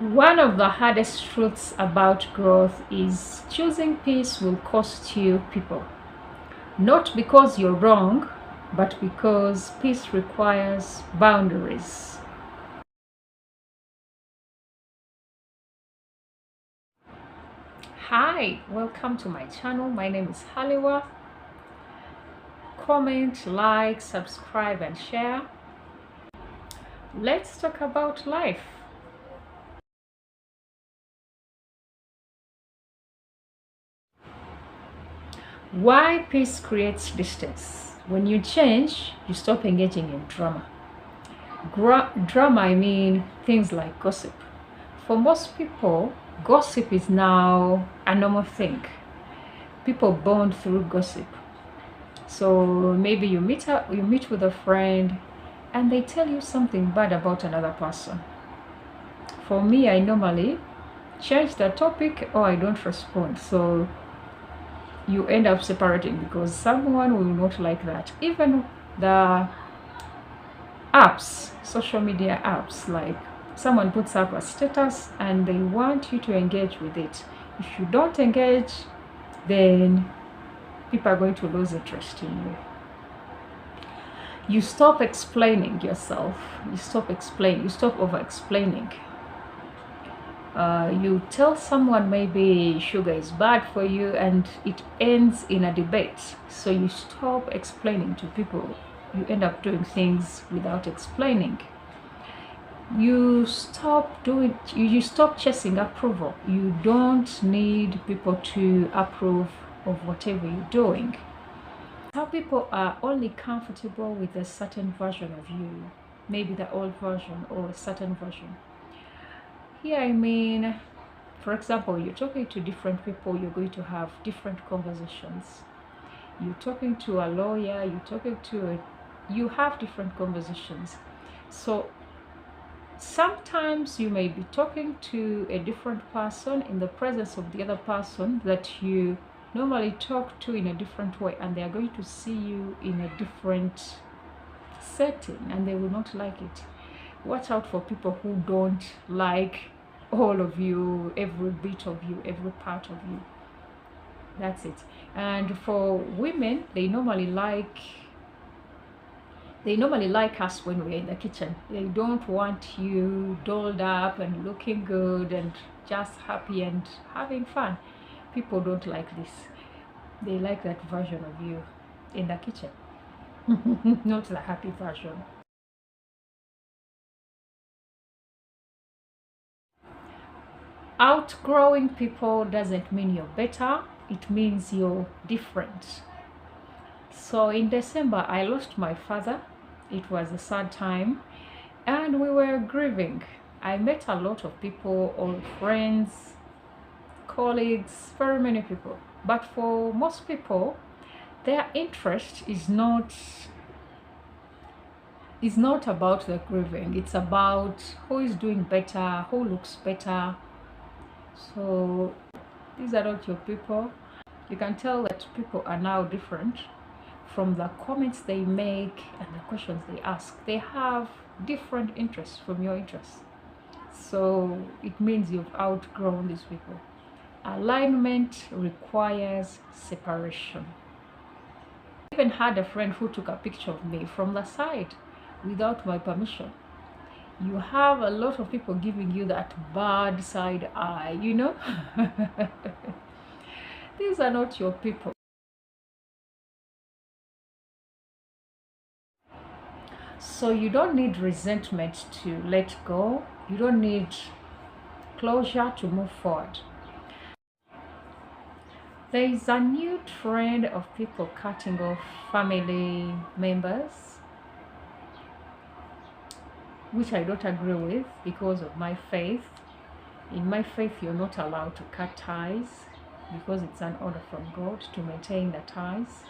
One of the hardest truths about growth is choosing peace will cost you people. Not because you're wrong, but because peace requires boundaries. Hi, welcome to my channel. My name is Haliwa. Comment, like, subscribe, and share. Let's talk about life. Why peace creates distance. When you change, you stop engaging in drama. Drama, I mean things like gossip. For most people, gossip is now a normal thing. People bond through gossip. So maybe you meet with a friend and they tell you something bad about another person. For me, I normally change the topic or I don't respond. So you end up separating because someone will not like that. Even the apps, social media apps, like someone puts up a status and they want you to engage with it. If you don't engage, then people are going to lose interest in you. You stop explaining yourself. You stop over explaining. You tell someone maybe sugar is bad for you and it ends in a debate. So you stop explaining to people. You end up doing things without explaining. You stop chasing approval. You don't need people to approve of whatever you're doing. Some people are only comfortable with a certain version of you, maybe the old version or a certain version. Here I mean, for example, you're talking to different people, you're going to have different conversations. You're talking to a lawyer, you have different conversations. So sometimes you may be talking to a different person in the presence of the other person that you normally talk to in a different way, and they are going to see you in a different setting and they will not like it. Watch out for people who don't like all of you, every bit of you, every part of you. That's it. And for women, they normally like us when we're in the kitchen. They don't want you dolled up and looking good and just happy and having fun. People don't like this. They like that version of you in the kitchen, not the happy version. Outgrowing people doesn't mean you're better, it means you're different. So in December, I lost my father. It was a sad time and we were grieving. I met a lot of people, old friends, colleagues, very many people. But for most people, their interest is not about the grieving. It's about who is doing better, who looks better. So these are not your people. You can tell that people are now different from the comments they make and the questions they ask. They have different interests from your interests. So it means you've outgrown these people. Alignment requires separation. I even had a friend who took a picture of me from the side without my permission. You have a lot of people giving you that bad side eye, you know? These are not your people. So you don't need resentment to let go. You don't need closure to move forward. There is a new trend of people cutting off family members, which I don't agree with because of my faith. In my faith, you're not allowed to cut ties because it's an order from God to maintain the ties.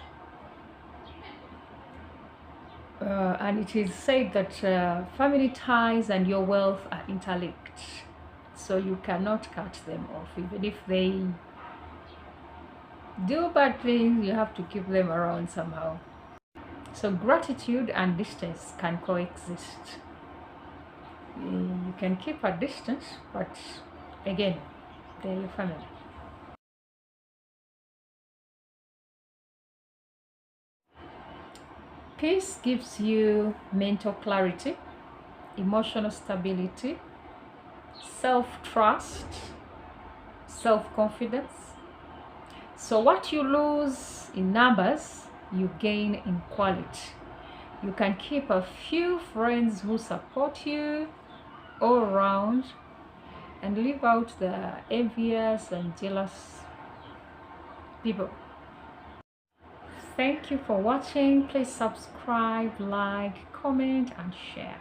And it is said that family ties and your wealth are interlinked. So you cannot cut them off. Even if they do bad things, you have to keep them around somehow. So gratitude and distance can coexist. You can keep a distance, but again, they're your family. Peace gives you mental clarity, emotional stability, self trust, self confidence. So, what you lose in numbers, you gain in quality. You can keep a few friends who support you all around and leave out the envious and jealous people. Thank you for watching. Please subscribe, like, comment, and share.